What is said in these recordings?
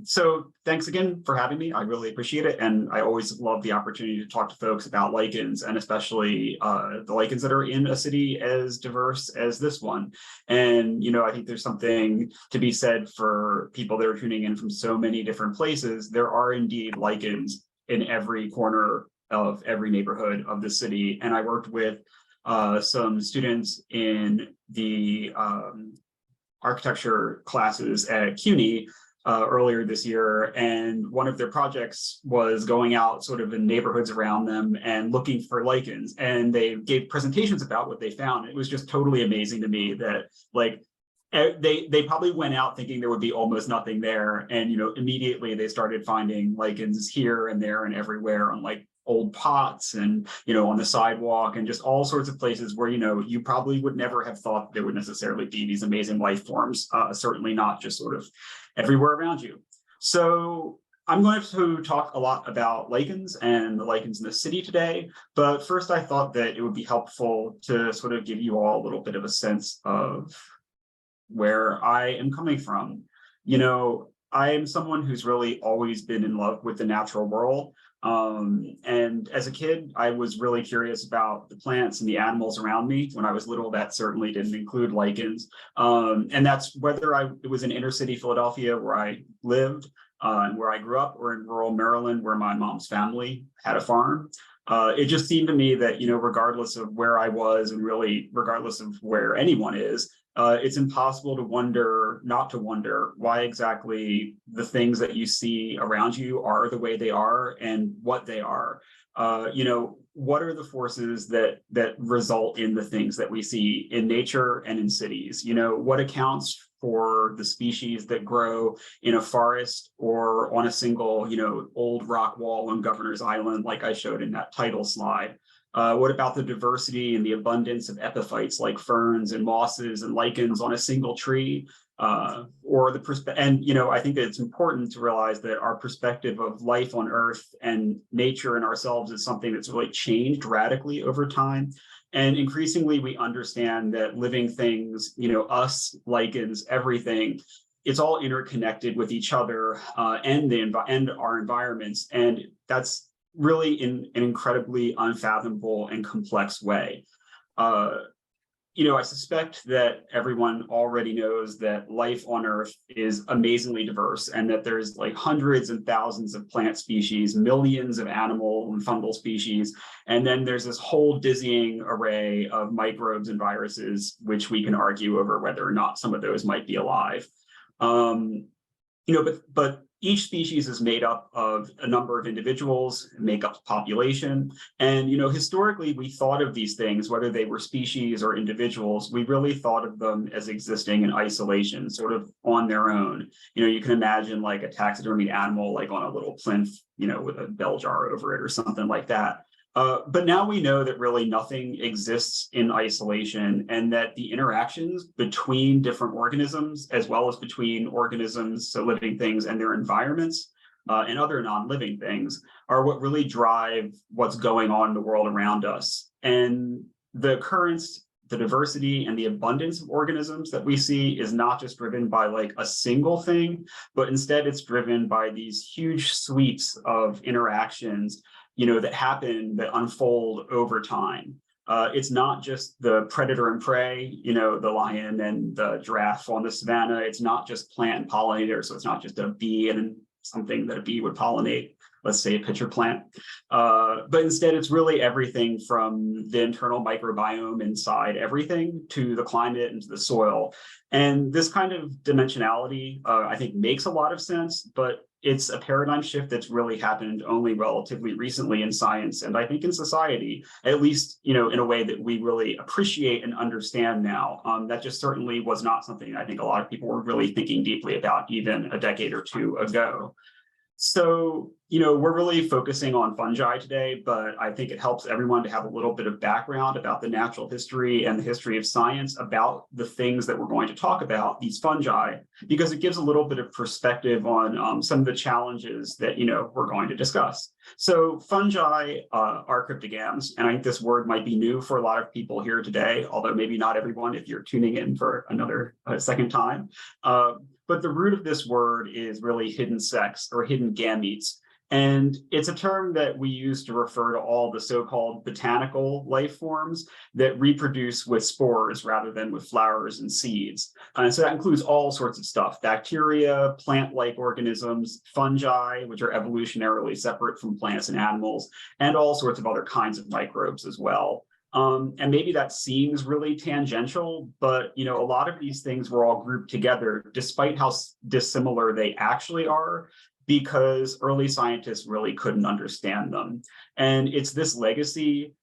So thanks again for having me. I really appreciate it. And I always love the opportunity to talk to folks about lichens, and especially the lichens that are in a city as diverse as this one. And, I think there's something to be said for people that are tuning in from so many different places. There are indeed lichens in every corner of every neighborhood of the city. And I worked with some students in the architecture classes at CUNY earlier this year, and one of their projects was going out sort of in neighborhoods around them and looking for lichens, and they gave presentations about what they found. It was just totally amazing to me that they probably went out thinking there would be almost nothing there, and immediately they started finding lichens here and there and everywhere on old pots and on the sidewalk and just all sorts of places where you probably would never have thought there would necessarily be these amazing life forms, certainly not just sort of everywhere around you. So I'm going to talk a lot about lichens and the lichens in the city today, but first I thought that it would be helpful to sort of give you all a little bit of a sense of where I am coming from. I am someone who's really always been in love with the natural world. And as a kid, I was really curious about the plants and the animals around me. When I was little, that certainly didn't include lichens. And that's whether it was in inner city Philadelphia where I lived and where I grew up, or in rural Maryland where my mom's family had a farm. It just seemed to me that, regardless of where I was, and really regardless of where anyone is, it's impossible not to wonder why exactly the things that you see around you are the way they are and what they are. What are the forces that result in the things that we see in nature and in cities? What accounts for the species that grow in a forest or on a single, old rock wall on Governor's Island, like I showed in that title slide? What about the diversity and the abundance of epiphytes like ferns and mosses and lichens on a single tree? I think that it's important to realize that our perspective of life on Earth and nature and ourselves is something that's really changed radically over time. And increasingly, we understand that living things, us, lichens, everything, it's all interconnected with each other and our environments. And that's really in an incredibly unfathomable and complex way. I suspect that everyone already knows that life on Earth is amazingly diverse, and that there's hundreds and thousands of plant species, millions of animal and fungal species, and then there's this whole dizzying array of microbes and viruses, which we can argue over whether or not some of those might be alive. But each species is made up of a number of individuals, make up the population. And, historically, we thought of these things, whether they were species or individuals, we really thought of them as existing in isolation, sort of on their own. You can imagine a taxidermied animal, on a little plinth, with a bell jar over it or something like that. But now we know that really nothing exists in isolation, and that the interactions between different organisms, as well as between organisms, so living things, and their environments and other non-living things, are what really drive what's going on in the world around us. And the occurrence, the diversity, and the abundance of organisms that we see is not just driven by a single thing, but instead it's driven by these huge suites of interactions that unfold over time. It's not just the predator and prey, the lion and the giraffe on the savanna. It's not just plant and pollinator. So it's not just a bee and something that a bee would pollinate, let's say a pitcher plant. But instead, it's really everything from the internal microbiome inside everything to the climate and to the soil. And this kind of dimensionality, I think, makes a lot of sense, but it's a paradigm shift that's really happened only relatively recently in science, and I think in society, at least, in a way that we really appreciate and understand now. That just certainly was not something I think a lot of people were really thinking deeply about even a decade or two ago. So, we're really focusing on fungi today, but I think it helps everyone to have a little bit of background about the natural history and the history of science about the things that we're going to talk about, these fungi, because it gives a little bit of perspective on some of the challenges that, we're going to discuss. So fungi are cryptogams, and I think this word might be new for a lot of people here today, although maybe not everyone if you're tuning in for another second time. but the root of this word is really hidden sex or hidden gametes. And it's a term that we use to refer to all the so-called botanical life forms that reproduce with spores rather than with flowers and seeds. And so that includes all sorts of stuff: bacteria, plant-like organisms, fungi, which are evolutionarily separate from plants and animals, and all sorts of other kinds of microbes as well. And maybe that seems really tangential, but a lot of these things were all grouped together, despite how dissimilar they actually are, because early scientists really couldn't understand them. And it's this legacy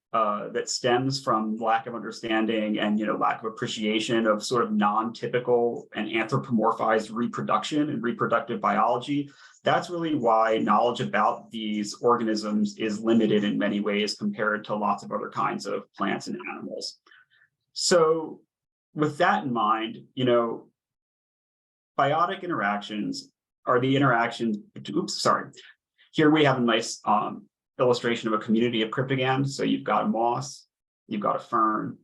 that stems from lack of understanding and lack of appreciation of sort of non-typical and anthropomorphized reproduction and reproductive biology. That's really why knowledge about these organisms is limited in many ways compared to lots of other kinds of plants and animals. So with that in mind, biotic interactions are the interactions, here we have a nice illustration of a community of cryptogams. So you've got a moss, you've got a fern,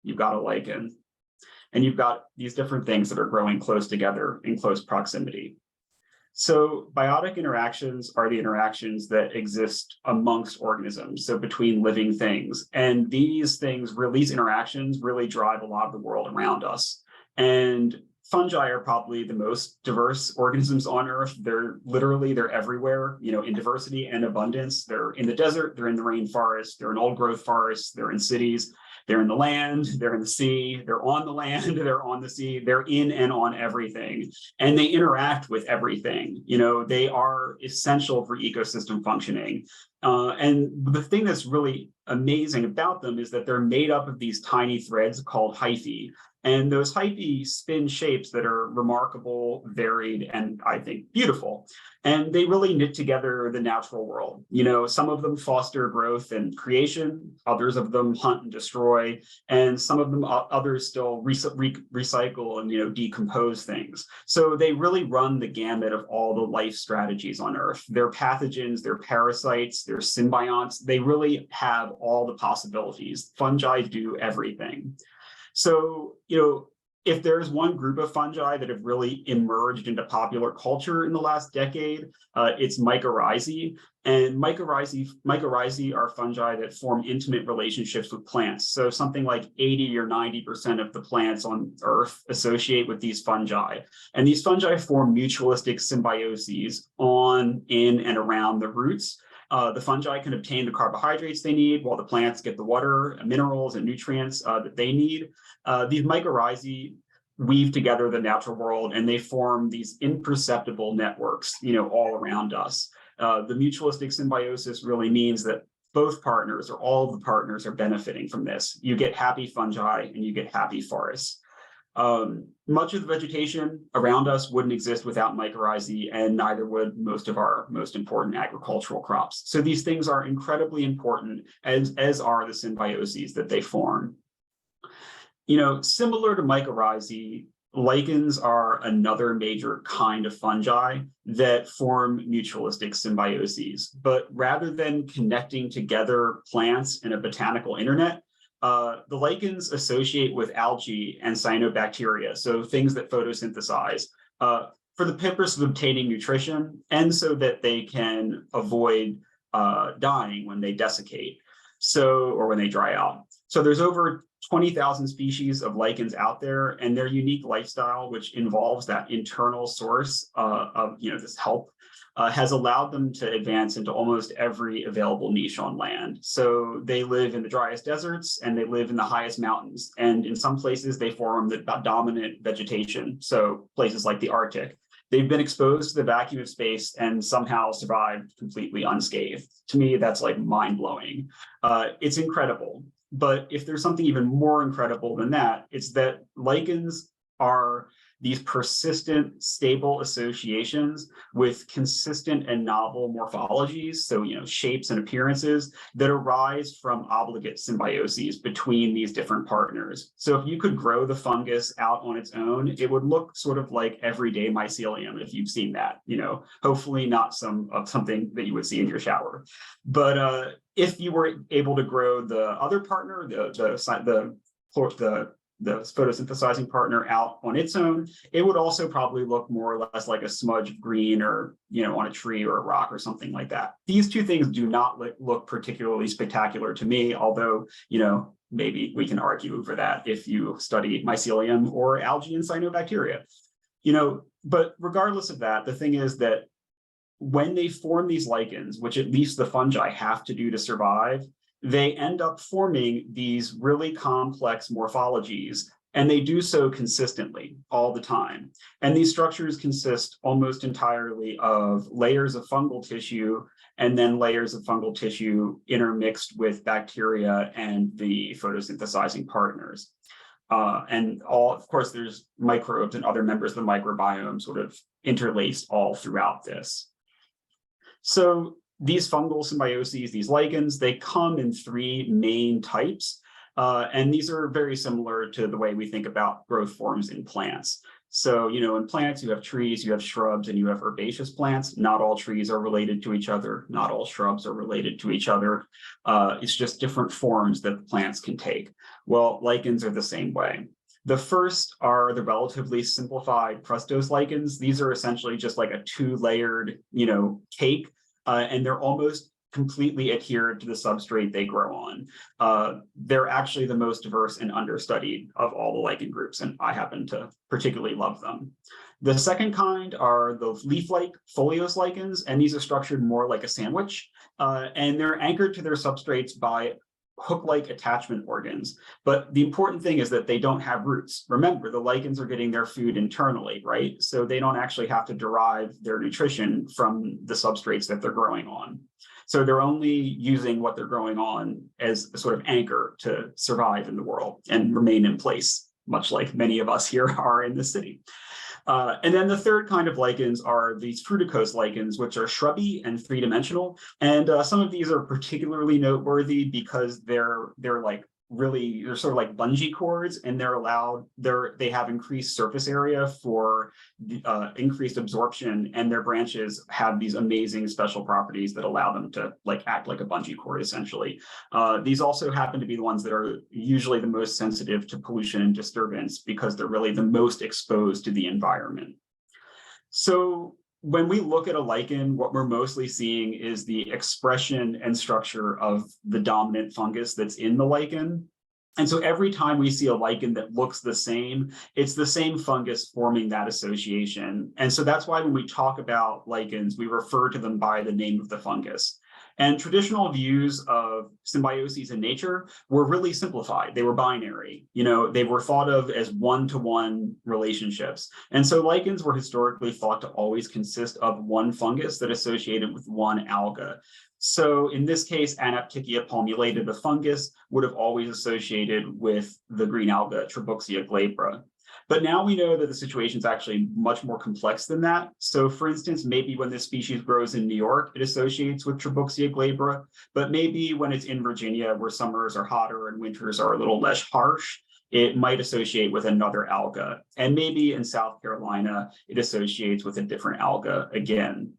you've got a lichen, and you've got these different things that are growing close together in close proximity. So biotic interactions are the interactions that exist amongst organisms, so between living things. And these interactions really drive a lot of the world around us. And fungi are probably the most diverse organisms on Earth. They're everywhere, in diversity and abundance. They're in the desert, they're in the rainforest, they're in old growth forests, they're in cities, they're in the land, they're in the sea, they're on the land, they're on the sea, they're in and on everything. And they interact with everything. They are essential for ecosystem functioning. And the thing that's really amazing about them is that they're made up of these tiny threads called hyphae. And those hyphae spin shapes that are remarkable, varied, and I think beautiful. And they really knit together the natural world. Some of them foster growth and creation, others of them hunt and destroy, and some of them, others still recycle and decompose things. So they really run the gamut of all the life strategies on Earth. They're pathogens, they're parasites, they're symbionts. They really have all the possibilities. Fungi do everything. So, if there's one group of fungi that have really emerged into popular culture in the last decade, it's mycorrhizae. And mycorrhizae are fungi that form intimate relationships with plants. So something like 80 or 90% of the plants on Earth associate with these fungi. And these fungi form mutualistic symbioses on, in, and around the roots. The fungi can obtain the carbohydrates they need, while the plants get the water, minerals, and nutrients that they need. These mycorrhizae weave together the natural world, and they form these imperceptible networks, all around us. The mutualistic symbiosis really means that both partners, or all of the partners, are benefiting from this. You get happy fungi, and you get happy forests. Much of the vegetation around us wouldn't exist without mycorrhizae, and neither would most of our most important agricultural crops. So these things are incredibly important, as are the symbioses that they form. Similar to mycorrhizae, lichens are another major kind of fungi that form mutualistic symbioses. But rather than connecting together plants in a botanical internet, the lichens associate with algae and cyanobacteria, so things that photosynthesize, for the purpose of obtaining nutrition and so that they can avoid dying when they desiccate, or when they dry out. So there's over 20,000 species of lichens out there, and their unique lifestyle, which involves that internal source of this help, has allowed them to advance into almost every available niche on land. So they live in the driest deserts, and they live in the highest mountains. And in some places, they form the dominant vegetation. So places like the Arctic. They've been exposed to the vacuum of space and somehow survived completely unscathed. To me, that's like mind-blowing. It's incredible. But if there's something even more incredible than that, it's that lichens are these persistent, stable associations with consistent and novel morphologies, so shapes and appearances that arise from obligate symbioses between these different partners. So if you could grow the fungus out on its own, it would look sort of like everyday mycelium, if you've seen that. Hopefully not something that you would see in your shower. But if you were able to grow the other partner, the the photosynthesizing partner out on its own, it would also probably look more or less like a smudge of green or, on a tree or a rock or something like that. These two things do not look particularly spectacular to me, although, maybe we can argue over that if you study mycelium or algae and cyanobacteria. But regardless of that, the thing is that when they form these lichens, which at least the fungi have to do to survive, they end up forming these really complex morphologies, and they do so consistently all the time. And these structures consist almost entirely of layers of fungal tissue and then layers of fungal tissue intermixed with bacteria and the photosynthesizing partners. Of course, there's microbes and other members of the microbiome sort of interlaced all throughout this. So these fungal symbioses, these lichens, they come in three main types. And these are very similar to the way we think about growth forms in plants. So, in plants, you have trees, you have shrubs, and you have herbaceous plants. Not all trees are related to each other. Not all shrubs are related to each other. It's just different forms that the plants can take. Well, lichens are the same way. The first are the relatively simplified crustose lichens. These are essentially just like a two-layered, cake, and they're almost completely adhered to the substrate they grow on. They're actually the most diverse and understudied of all the lichen groups, and I happen to particularly love them. The second kind are the leaf-like foliose lichens, and these are structured more like a sandwich, and they're anchored to their substrates by hook-like attachment organs. But the important thing is that they don't have roots. Remember, the lichens are getting their food internally, right? So they don't actually have to derive their nutrition from the substrates that they're growing on. So they're only using what they're growing on as a sort of anchor to survive in the world and remain in place, much like many of us here are in the city. And then the third kind of lichens are these fruticose lichens, which are shrubby and three-dimensional. And some of these are particularly noteworthy because they're sort of like bungee cords, and they have increased surface area for increased absorption, and their branches have these amazing special properties that allow them to act like a bungee cord, essentially. These also happen to be the ones that are usually the most sensitive to pollution and disturbance because they're really the most exposed to the environment. So when we look at a lichen, what we're mostly seeing is the expression and structure of the dominant fungus that's in the lichen. And so every time we see a lichen that looks the same, it's the same fungus forming that association. And so that's why when we talk about lichens, we refer to them by the name of the fungus. And traditional views of symbioses in nature were really simplified. They were binary. They were thought of as one-to-one relationships. And so lichens were historically thought to always consist of one fungus that associated with one alga. So in this case, Anaptychia palmulata, the fungus, would have always associated with the green alga Trabuxia glabra. But now we know that the situation is actually much more complex than that. So for instance, maybe when this species grows in New York, it associates with Trabuxia glabra, but maybe when it's in Virginia, where summers are hotter and winters are a little less harsh, it might associate with another alga. And maybe in South Carolina, it associates with a different alga again.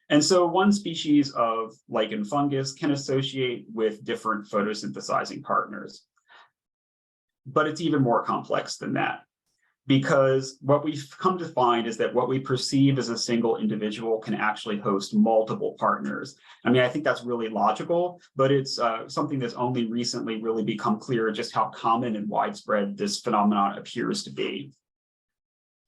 And so one species of lichen fungus can associate with different photosynthesizing partners. But it's even more complex than that, because what we've come to find is that what we perceive as a single individual can actually host multiple partners. I mean, I think that's really logical, but it's something that's only recently really become clear just how common and widespread this phenomenon appears to be.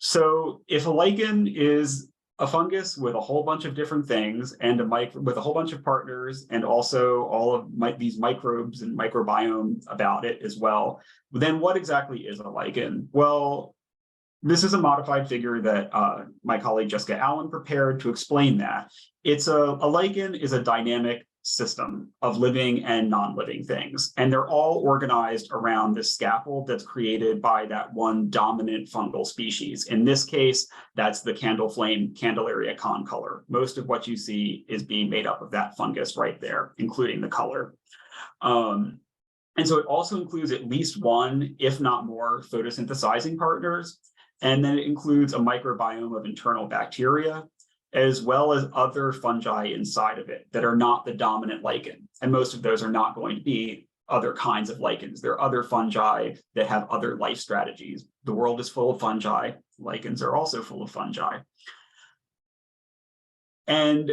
So if a lichen is a fungus with a whole bunch of different things and with a whole bunch of partners, and also all of these microbes and microbiome about it as well, then what exactly is a lichen? Well, this is a modified figure that my colleague Jessica Allen prepared to explain that. A lichen is a dynamic system of living and non-living things, and they're all organized around this scaffold that's created by that one dominant fungal species. In this case, that's the candleflame Candelaria concolor. Most of what you see is being made up of that fungus right there, including the color. And so it also includes at least one, if not more, photosynthesizing partners. And then it includes a microbiome of internal bacteria, as well as other fungi inside of it that are not the dominant lichen. And most of those are not going to be other kinds of lichens. There are other fungi that have other life strategies. The world is full of fungi. Lichens are also full of fungi. And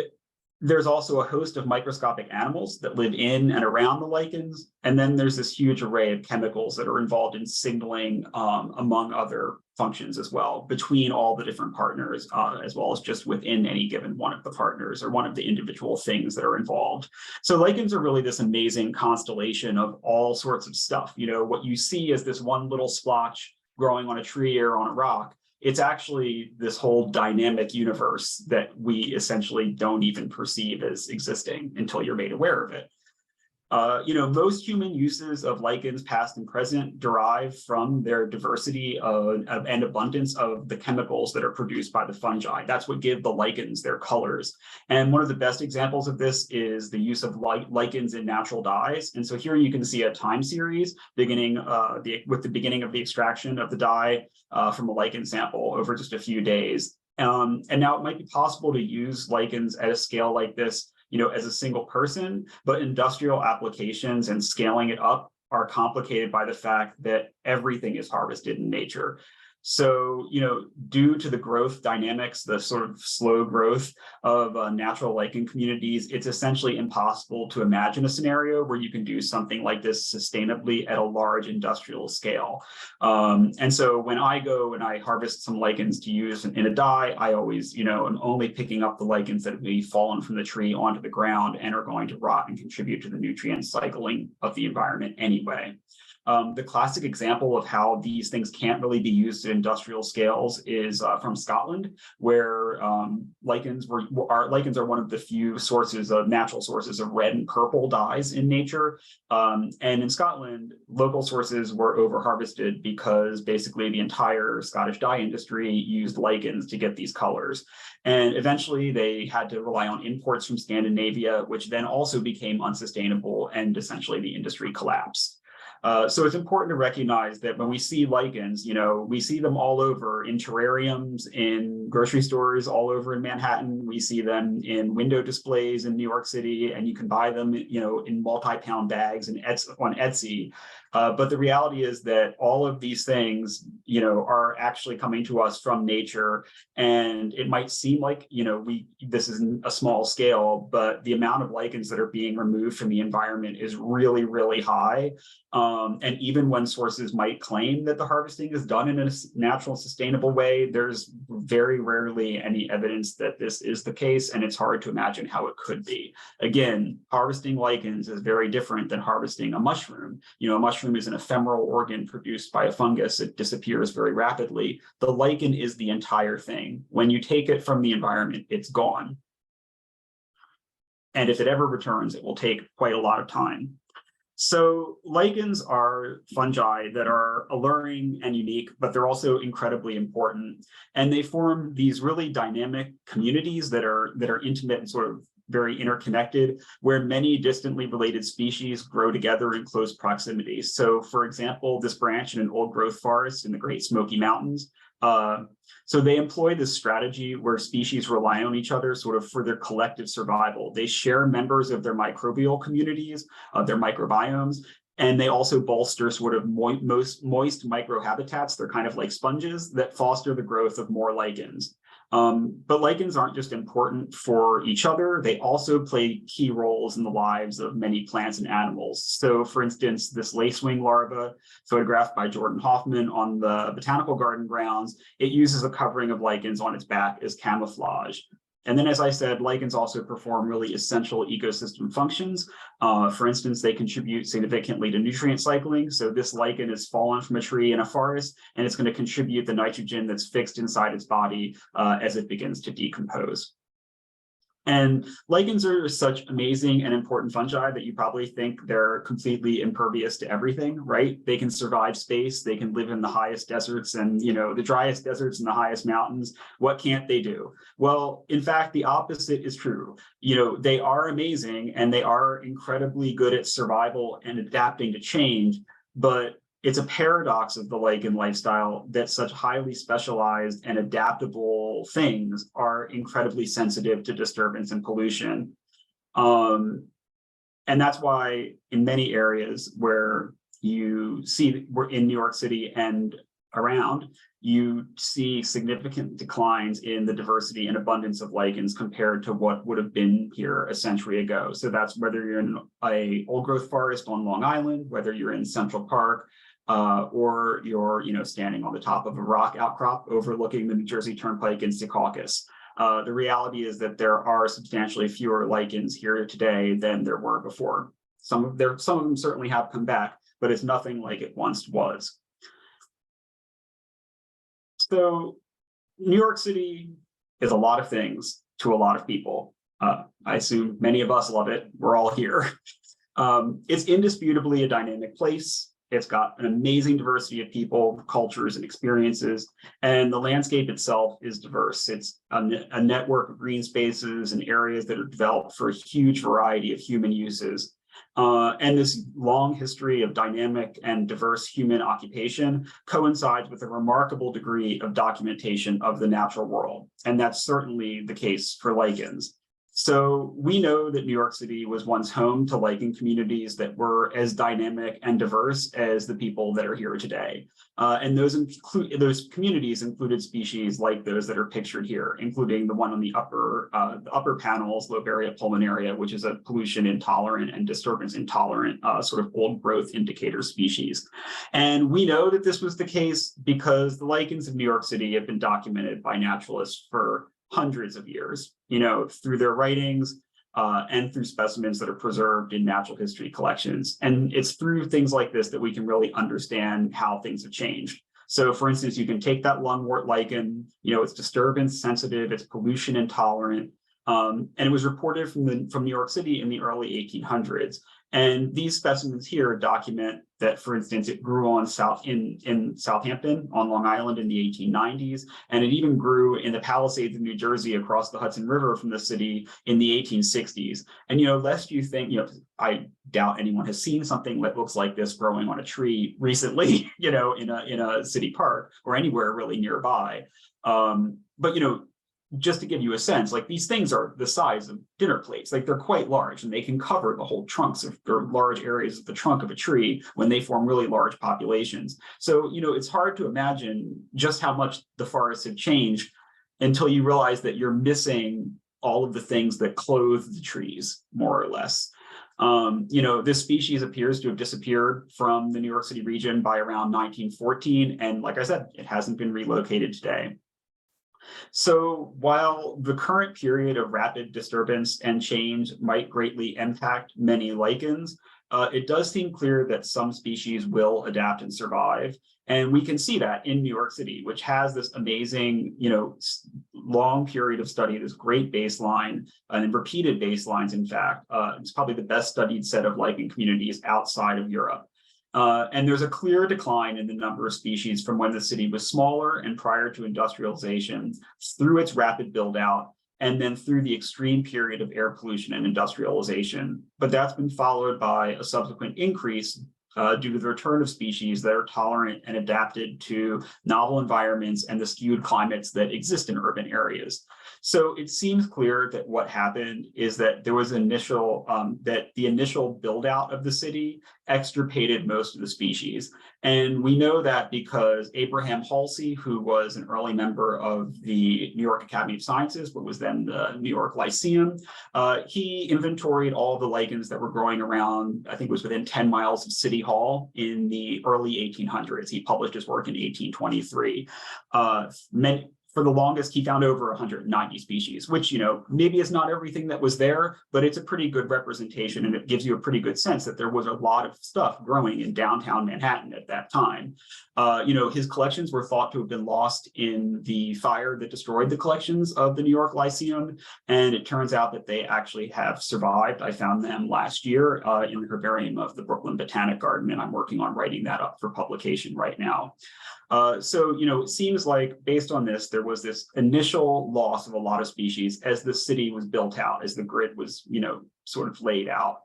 there's also a host of microscopic animals that live in and around the lichens. And then there's this huge array of chemicals that are involved in signaling, among other functions as well, between all the different partners, as well as just within any given one of the partners or one of the individual things that are involved. So lichens are really this amazing constellation of all sorts of stuff. You know, what you see is this one little splotch growing on a tree or on a rock. It's actually this whole dynamic universe that we essentially don't even perceive as existing until you're made aware of it. You know, most human uses of lichens, past and present, derive from their diversity and abundance of the chemicals that are produced by the fungi. That's what give the lichens their colors. And one of the best examples of this is the use of lichens in natural dyes. And so here you can see a time series beginning with the beginning of the extraction of the dye from a lichen sample over just a few days. And now it might be possible to use lichens at a scale like this, you know, as a single person, but industrial applications and scaling it up are complicated by the fact that everything is harvested in nature. So, you know, due to the growth dynamics, the sort of slow growth of natural lichen communities, it's essentially impossible to imagine a scenario where you can do something like this sustainably at a large industrial scale. And so when I go and I harvest some lichens to use in a dye, I always, you know, am only picking up the lichens that have maybe fallen from the tree onto the ground and are going to rot and contribute to the nutrient cycling of the environment anyway. The classic example of how these things can't really be used at industrial scales is from Scotland, where lichens are one of the few sources of natural sources of red and purple dyes in nature. And in Scotland, local sources were over-harvested because basically the entire Scottish dye industry used lichens to get these colors. And eventually they had to rely on imports from Scandinavia, which then also became unsustainable, and essentially the industry collapsed. So it's important to recognize that when we see lichens, you know, we see them all over in terrariums, in grocery stores all over in Manhattan. We see them in window displays in New York City, and you can buy them, you know, in multi-pound bags and on Etsy. But the reality is that all of these things, you know, are actually coming to us from nature. And it might seem like, you know, this is a small scale, but the amount of lichens that are being removed from the environment is really, really high. And even when sources might claim that the harvesting is done in a natural, sustainable way, there's very rarely any evidence that this is the case, and it's hard to imagine how it could be. Again, harvesting lichens is very different than harvesting a mushroom. You know, a mushroom is an ephemeral organ produced by a fungus. It disappears very rapidly. The lichen is the entire thing. When you take it from the environment, it's gone. And if it ever returns, it will take quite a lot of time. So lichens are fungi that are alluring and unique, but they're also incredibly important. And they form these really dynamic communities that are intimate and sort of very interconnected, where many distantly related species grow together in close proximity. So for example, this branch in an old growth forest in the Great Smoky Mountains. So they employ this strategy where species rely on each other sort of for their collective survival. They share members of their microbial communities, their microbiomes, and they also bolster sort of moist microhabitats. They're kind of like sponges that foster the growth of more lichens. But lichens aren't just important for each other, they also play key roles in the lives of many plants and animals. So for instance, this lacewing larva, photographed by Jordan Hoffman on the botanical garden grounds, it uses a covering of lichens on its back as camouflage. And then, as I said, lichens also perform really essential ecosystem functions. For instance, they contribute significantly to nutrient cycling. So this lichen has fallen from a tree in a forest, and it's going to contribute the nitrogen that's fixed inside its body as it begins to decompose. And lichens are such amazing and important fungi that you probably think they're completely impervious to everything, right? They can survive space, they can live in the highest deserts and, you know, the driest deserts and the highest mountains. What can't they do? Well, in fact, the opposite is true. You know, they are amazing and they are incredibly good at survival and adapting to change, but it's a paradox of the lichen lifestyle that such highly specialized and adaptable things are incredibly sensitive to disturbance and pollution. And that's why in many areas where you see, we're in New York City and around, you see significant declines in the diversity and abundance of lichens compared to what would have been here a century ago. So that's whether you're in a old growth forest on Long Island, whether you're in Central Park, or you're standing on the top of a rock outcrop overlooking the New Jersey Turnpike in Secaucus. The reality is that there are substantially fewer lichens here today than there were before. Some of them certainly have come back, but it's nothing like it once was. So New York City is a lot of things to a lot of people. I assume many of us love it. We're all here. It's indisputably a dynamic place. It's got an amazing diversity of people, cultures, and experiences, and the landscape itself is diverse. It's a network of green spaces and areas that are developed for a huge variety of human uses. And this long history of dynamic and diverse human occupation coincides with a remarkable degree of documentation of the natural world. And that's certainly the case for lichens. So we know that New York City was once home to lichen communities that were as dynamic and diverse as the people that are here today. And those communities included species like those that are pictured here, including the one on the upper panels, Loberia pulmonaria, which is a pollution intolerant and disturbance intolerant sort of old growth indicator species. And we know that this was the case because the lichens of New York City have been documented by naturalists for hundreds of years, through their writings and through specimens that are preserved in natural history collections. And it's through things like this that we can really understand how things have changed. So for instance, you can take that lungwort lichen, it's disturbance sensitive, it's pollution intolerant, and it was reported from New York City in the early 1800s. And these specimens here document that, for instance, it grew in Southampton on Long Island in the 1890s, and it even grew in the Palisades of New Jersey across the Hudson River from the city in the 1860s. And lest you think, I doubt anyone has seen something that looks like this growing on a tree recently, in a city park or anywhere really nearby. But just to give you a sense, like these things are the size of dinner plates, like they're quite large and they can cover the whole trunks or large areas of the trunk of a tree when they form really large populations. So, it's hard to imagine just how much the forests have changed until you realize that you're missing all of the things that clothe the trees, more or less. This species appears to have disappeared from the New York City region by around 1914. And like I said, it hasn't been relocated today. So while the current period of rapid disturbance and change might greatly impact many lichens, it does seem clear that some species will adapt and survive. And we can see that in New York City, which has this amazing, long period of study, this great baseline and repeated baselines, in fact. It's probably the best studied set of lichen communities outside of Europe. And there's a clear decline in the number of species from when the city was smaller and prior to industrialization through its rapid build out, and then through the extreme period of air pollution and industrialization. But that's been followed by a subsequent increase due to the return of species that are tolerant and adapted to novel environments and the skewed climates that exist in urban areas. So it seems clear that what happened is that there was that the initial build out of the city extirpated most of the species. And we know that because Abraham Halsey, who was an early member of the New York Academy of Sciences, what was then the New York Lyceum, he inventoried all the lichens that were growing around, I think it was within 10 miles of City Hall in the early 1800s. He published his work in 1823. For the longest, he found over 190 species, which, maybe is not everything that was there, but it's a pretty good representation, and it gives you a pretty good sense that there was a lot of stuff growing in downtown Manhattan at that time. His collections were thought to have been lost in the fire that destroyed the collections of the New York Lyceum, and it turns out that they actually have survived. I found them last year in the herbarium of the Brooklyn Botanic Garden, and I'm working on writing that up for publication right now. So, it seems like based on this, there was this initial loss of a lot of species as the city was built out, as the grid was, sort of laid out.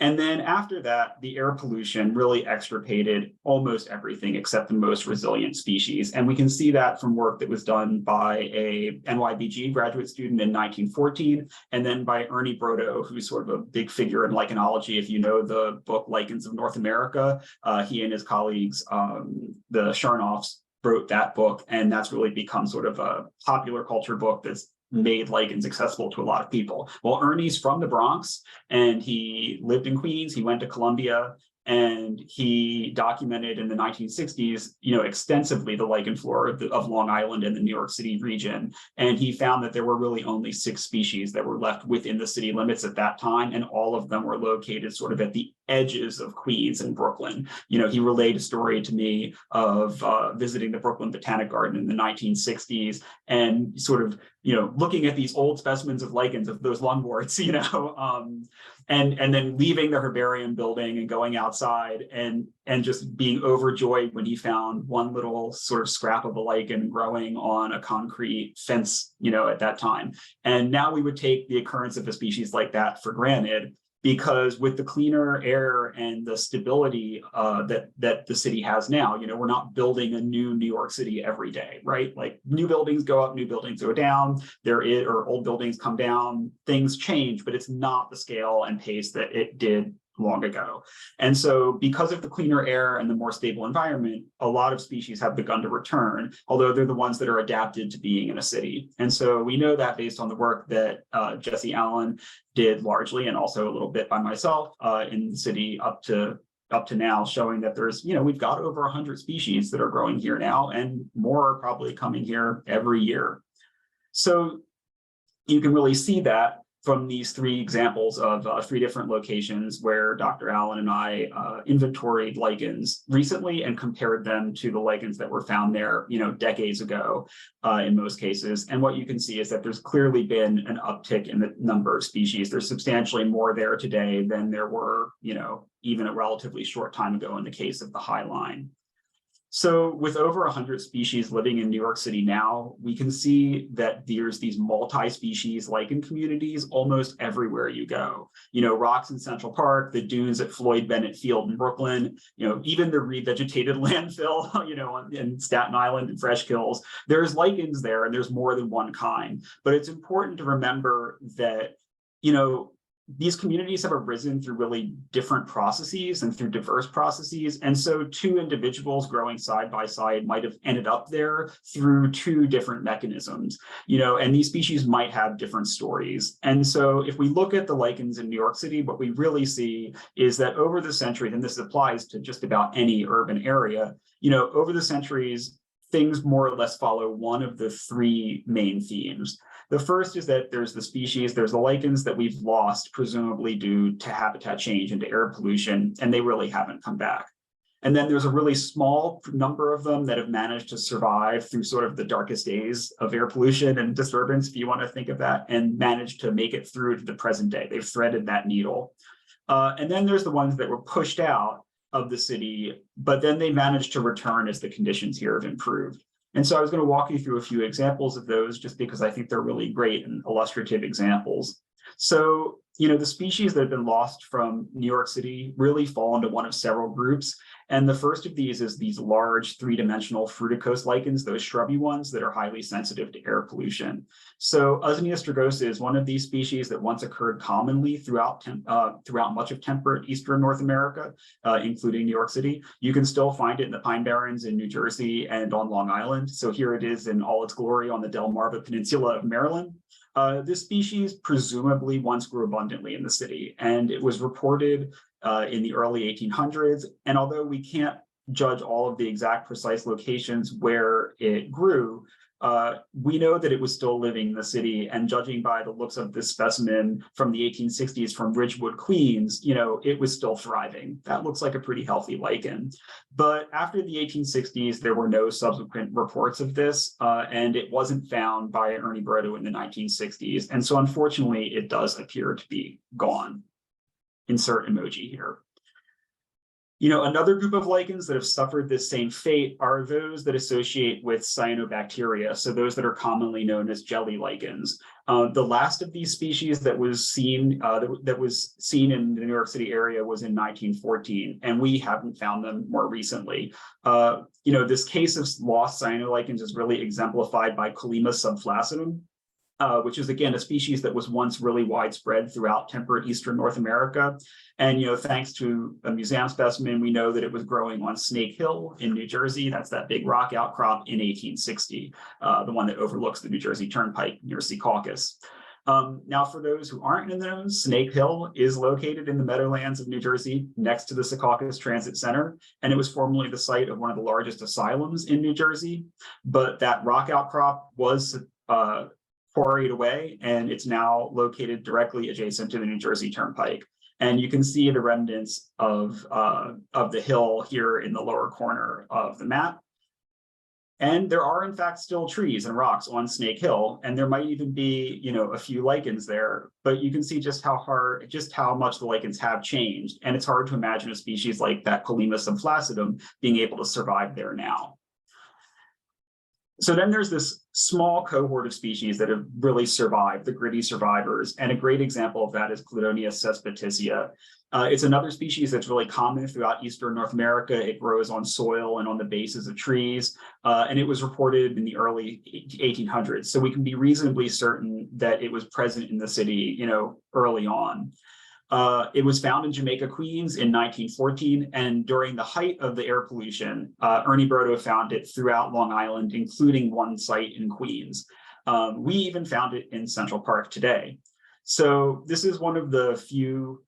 And then after that, the air pollution really extirpated almost everything except the most resilient species. And we can see that from work that was done by a NYBG graduate student in 1914, and then by Ernie Brodo, who's sort of a big figure in lichenology. If you know the book Lichens of North America, he and his colleagues, the Charnoffs, wrote that book, and that's really become sort of a popular culture book that's made lichens accessible to a lot of people. Well, Ernie's from the Bronx, and he lived in Queens. He went to Columbia, and he documented in the 1960s, extensively the lichen flora of Long Island and the New York City region. And he found that there were really only 6 species that were left within the city limits at that time, and all of them were located sort of at the edges of Queens and Brooklyn. He relayed a story to me of visiting the Brooklyn Botanic Garden in the 1960s and sort of, looking at these old specimens of lichens, of those lungworts, and then leaving the herbarium building and going outside and just being overjoyed when he found one little sort of scrap of a lichen growing on a concrete fence, at that time. And now we would take the occurrence of a species like that for granted, because with the cleaner air and the stability that the city has now, we're not building a new New York City every day, right? Like new buildings go up, new buildings go down, or old buildings come down, things change, but it's not the scale and pace that it did long ago. And so because of the cleaner air and the more stable environment, a lot of species have begun to return, although they're the ones that are adapted to being in a city. And so we know that based on the work that Jesse Allen did largely, and also a little bit by myself in the city up to now, showing that there's, we've got over 100 species that are growing here now, and more are probably coming here every year. So you can really see that from these 3 examples of 3 different locations where Dr. Allen and I inventoried lichens recently and compared them to the lichens that were found there, decades ago in most cases. And what you can see is that there's clearly been an uptick in the number of species. There's substantially more there today than there were, even a relatively short time ago in the case of the High Line. So with over 100 species living in New York City now, we can see that there's these multi-species lichen communities almost everywhere you go. Rocks in Central Park, the dunes at Floyd Bennett Field in Brooklyn, even the revegetated landfill, in Staten Island and Fresh Kills, there's lichens there, and there's more than one kind. But it's important to remember that, these communities have arisen through really different processes and through diverse processes. And so 2 individuals growing side by side might have ended up there through 2 different mechanisms, and these species might have different stories. And so if we look at the lichens in New York City, what we really see is that over the centuries, and this applies to just about any urban area, over the centuries, things more or less follow one of the 3 main themes. The first is that there's the lichens that we've lost, presumably due to habitat change and to air pollution, and they really haven't come back. And then there's a really small number of them that have managed to survive through sort of the darkest days of air pollution and disturbance, if you want to think of that, and managed to make it through to the present day. They've threaded that needle. And then there's the ones that were pushed out of the city, but then they managed to return as the conditions here have improved. And so I was going to walk you through a few examples of those just because I think they're really great and illustrative examples. So, the species that have been lost from New York City really fall into one of several groups. And the first of these is these large 3-dimensional fruticose lichens, those shrubby ones that are highly sensitive to air pollution. So Usnea strigosa is one of these species that once occurred commonly throughout much of temperate eastern North America, including New York City. You can still find it in the Pine Barrens in New Jersey and on Long Island. So here it is in all its glory on the Delmarva Peninsula of Maryland. This species presumably once grew abundantly in the city, and it was reported in the early 1800s. And although we can't judge all of the exact precise locations where it grew, we know that it was still living in the city, and judging by the looks of this specimen from the 1860s from Ridgewood, Queens, it was still thriving. That looks like a pretty healthy lichen. But after the 1860s, there were no subsequent reports of this, and it wasn't found by Ernie Brodo in the 1960s. And so unfortunately, it does appear to be gone. Insert emoji here. Another group of lichens that have suffered this same fate are those that associate with cyanobacteria, so those that are commonly known as jelly lichens. The last of these species that was seen in the New York City area was in 1914, and we haven't found them more recently. This case of lost cyanolichens is really exemplified by Collima subflacidum, which is, again, a species that was once really widespread throughout temperate eastern North America. And, thanks to a museum specimen, we know that it was growing on Snake Hill in New Jersey. That's that big rock outcrop in 1860, the one that overlooks the New Jersey Turnpike near Secaucus. Now, for those who aren't in the know, Snake Hill is located in the Meadowlands of New Jersey next to the Secaucus Transit Center, and it was formerly the site of one of the largest asylums in New Jersey. But that rock outcrop was quarried away, and it's now located directly adjacent to the New Jersey Turnpike. And you can see the remnants of the hill here in the lower corner of the map. And there are, in fact, still trees and rocks on Snake Hill, and there might even be, a few lichens there. But you can see just how much the lichens have changed, and it's hard to imagine a species like that Collima subflacidum being able to survive there now. So then there's this small cohort of species that have really survived, the gritty survivors, and a great example of that is Cladonia cesspiticia. It's another species that's really common throughout eastern North America. It grows on soil and on the bases of trees, and it was reported in the early 1800s. So we can be reasonably certain that it was present in the city, early on. It was found in Jamaica, Queens in 1914, and during the height of the air pollution, Ernie Brodo found it throughout Long Island, including one site in Queens. We even found it in Central Park today. So this is one of the few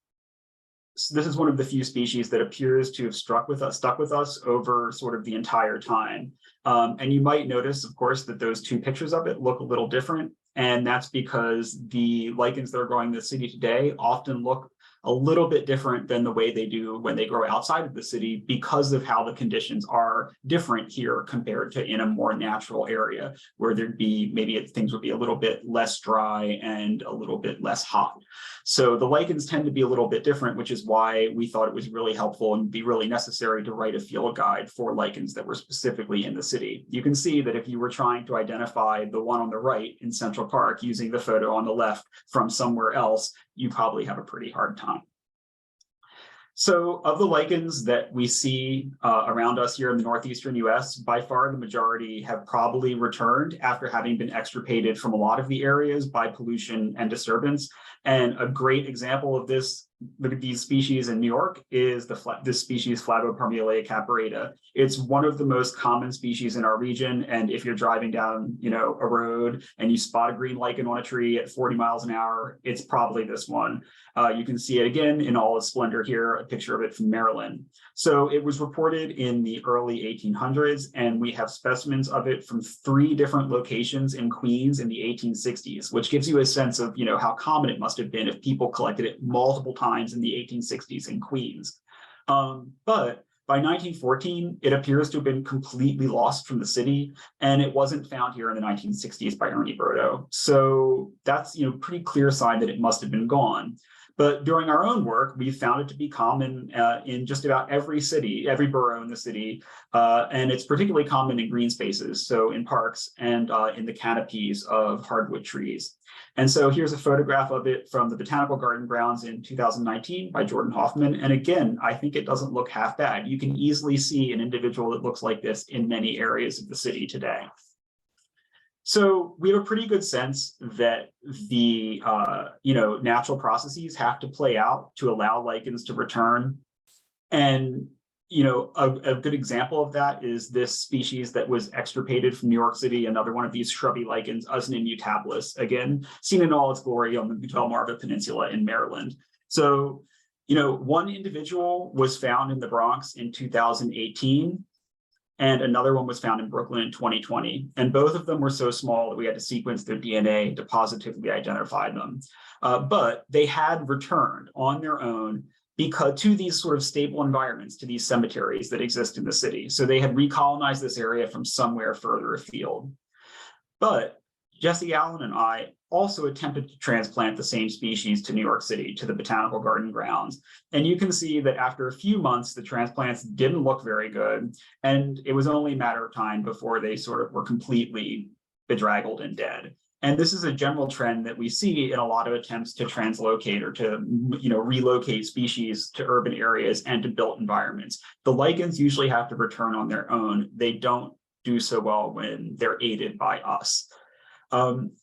species that appears to have stuck with us over sort of the entire time. And you might notice, of course, that those two pictures of it look a little different. And that's because the lichens that are growing in the city today often look a little bit different than the way they do when they grow outside of the city, because of how the conditions are different here compared to in a more natural area where things would be a little bit less dry and a little bit less hot. So the lichens tend to be a little bit different, which is why we thought it was really helpful and be really necessary to write a field guide for lichens that were specifically in the city. You can see that if you were trying to identify the one on the right in Central Park using the photo on the left from somewhere else, you probably have a pretty hard time. So of the lichens that we see around us here in the northeastern US, by far the majority have probably returned after having been extirpated from a lot of the areas by pollution and disturbance. And a great example of these species in New York is this species Flavoparmelia caparata. It's one of the most common species in our region, and if you're driving down a road and you spot a green lichen on a tree at 40 miles an hour, it's probably this one. You can see it again in all its splendor here, a picture of it from Maryland. So it was reported in the early 1800s, and we have specimens of it from 3 different locations in Queens in the 1860s, which gives you a sense of how common it must have been if people collected it multiple times in the 1860s in Queens. But by 1914, it appears to have been completely lost from the city, and it wasn't found here in the 1960s by Ernie Brodo. So that's pretty clear sign that it must have been gone. But during our own work, we found it to be common in just about every borough in the city, and it's particularly common in green spaces, so in parks and in the canopies of hardwood trees. And so here's a photograph of it from the Botanical Garden grounds in 2019 by Jordan Hoffman. And again, I think it doesn't look half bad. You can easily see an individual that looks like this in many areas of the city today. So we have a pretty good sense that the natural processes have to play out to allow lichens to return. And a good example of that is this species that was extirpated from New York City, another one of these shrubby lichens, Usnea mutabilis, again, seen in all its glory on the Delmarva Peninsula in Maryland. So, one individual was found in the Bronx in 2018, and another one was found in Brooklyn in 2020. And both of them were so small that we had to sequence their DNA to positively identify them. But they had returned on their own to these sort of stable environments, to these cemeteries that exist in the city. So they had recolonized this area from somewhere further afield. But Jesse Allen and I also attempted to transplant the same species to New York City, to the Botanical Garden grounds. And you can see that after a few months, the transplants didn't look very good. And it was only a matter of time before they sort of were completely bedraggled and dead. And this is a general trend that we see in a lot of attempts to translocate or to relocate species to urban areas and to built environments. The lichens usually have to return on their own. They don't do so well when they're aided by us.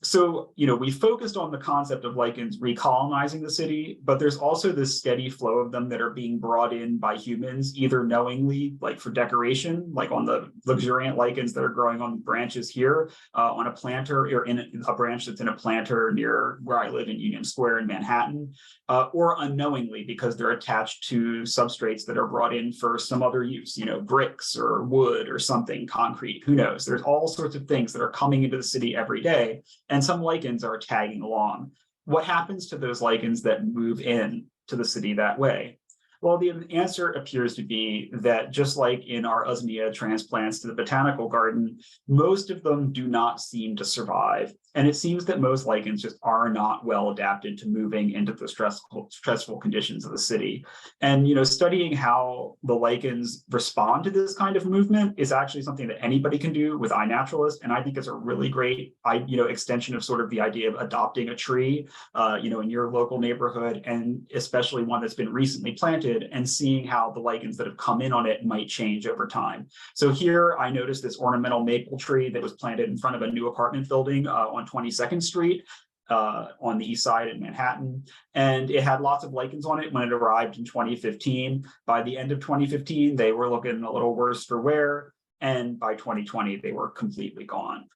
So we focused on the concept of lichens recolonizing the city, but there's also this steady flow of them that are being brought in by humans, either knowingly, like for decoration, like on the luxuriant lichens that are growing on branches here, on a planter, or in a branch that's in a planter near where I live in Union Square in Manhattan, or unknowingly because they're attached to substrates that are brought in for some other use, bricks or wood or something, concrete, who knows? There's all sorts of things that are coming into the city every day. And some lichens are tagging along. What happens to those lichens that move in to the city that way? Well, the answer appears to be that just like in our Usnea transplants to the Botanical Garden, most of them do not seem to survive. And it seems that most lichens just are not well adapted to moving into the stressful conditions of the city. And studying how the lichens respond to this kind of movement is actually something that anybody can do with iNaturalist. And I think it's a really great extension of sort of the idea of adopting a tree in your local neighborhood, and especially one that's been recently planted, and seeing how the lichens that have come in on it might change over time. So here I noticed this ornamental maple tree that was planted in front of a new apartment building on 22nd Street on the east side in Manhattan. And it had lots of lichens on it when it arrived in 2015. By the end of 2015, they were looking a little worse for wear. And by 2020, they were completely gone.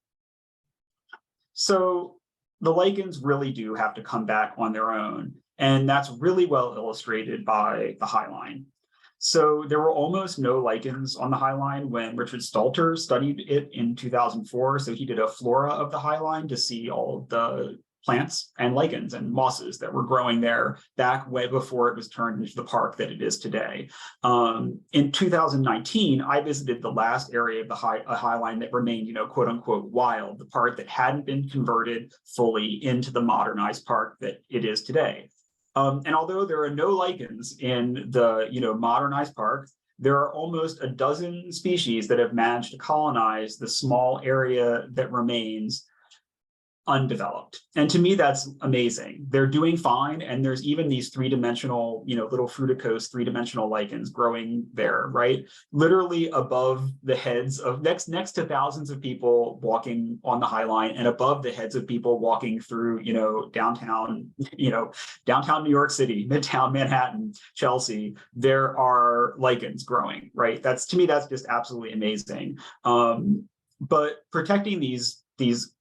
So the lichens really do have to come back on their own. And that's really well illustrated by the High Line. So there were almost no lichens on the High Line when Richard Stalter studied it in 2004. So he did a flora of the High Line to see all of the plants and lichens and mosses that were growing there back way before it was turned into the park that it is today. In 2019, I visited the last area of the High Line that remained, quote unquote, wild, the part that hadn't been converted fully into the modernized park that it is today. And although there are no lichens in the modernized park, there are almost a dozen species that have managed to colonize the small area that remains undeveloped. And to me, that's amazing. They're doing fine. And there's even these three-dimensional, little fruticose three-dimensional lichens growing there, right? Literally above the heads of next to thousands of people walking on the High Line, and above the heads of people walking through, downtown New York City, Midtown Manhattan, Chelsea, there are lichens growing, right? To me, that's just absolutely amazing. But protecting these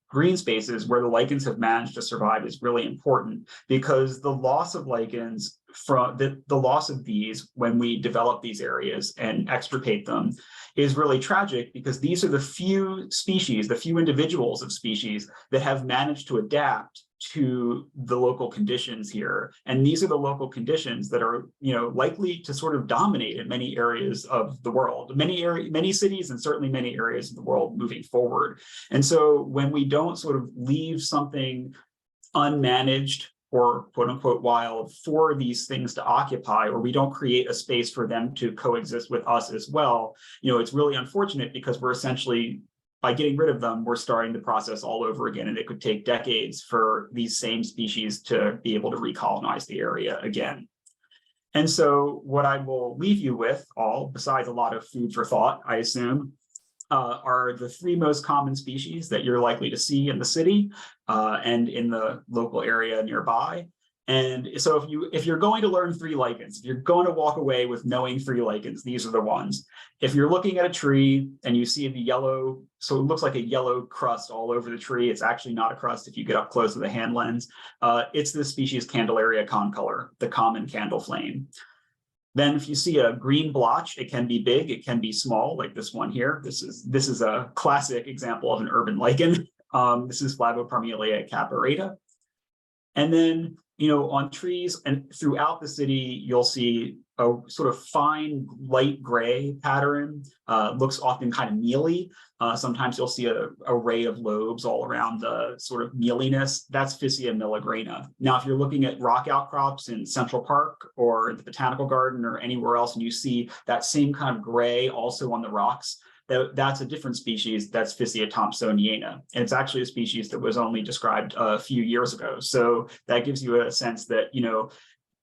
green spaces where the lichens have managed to survive is really important, because the loss of lichens from the loss of these when we develop these areas and extirpate them is really tragic, because these are the few species, the few individuals of species that have managed to adapt to the local conditions here. And these are the local conditions that are, likely to sort of dominate in many areas of the world, many cities, and certainly many areas of the world moving forward. And so when we don't sort of leave something unmanaged or quote unquote wild for these things to occupy, or we don't create a space for them to coexist with us as well, it's really unfortunate, because we're essentially, by getting rid of them, we're starting the process all over again. And it could take decades for these same species to be able to recolonize the area again. And so what I will leave you with, all besides a lot of food for thought, I assume, are the three most common species that you're likely to see in the city and in the local area nearby. And so if you're going to learn three lichens, if you're going to walk away with knowing three lichens, these are the ones. If you're looking at a tree and you see the yellow, so it looks like a yellow crust all over the tree, it's actually not a crust if you get up close with a hand lens. It's the species Candelaria concolor, the common candle flame. Then if you see a green blotch, it can be big, it can be small, like this one here. This is a classic example of an urban lichen. This is Flavoparmelia caparata. And then on trees and throughout the city, you'll see a sort of fine light gray pattern. Looks often kind of mealy. Sometimes you'll see an array of lobes all around the sort of mealiness. That's Physcia milligrana. Now, if you're looking at rock outcrops in Central Park or the Botanical Garden or anywhere else, and you see that same kind of gray also on the rocks, that's a different species. That's Physcia thomsoniana. And it's actually a species that was only described a few years ago. So that gives you a sense that,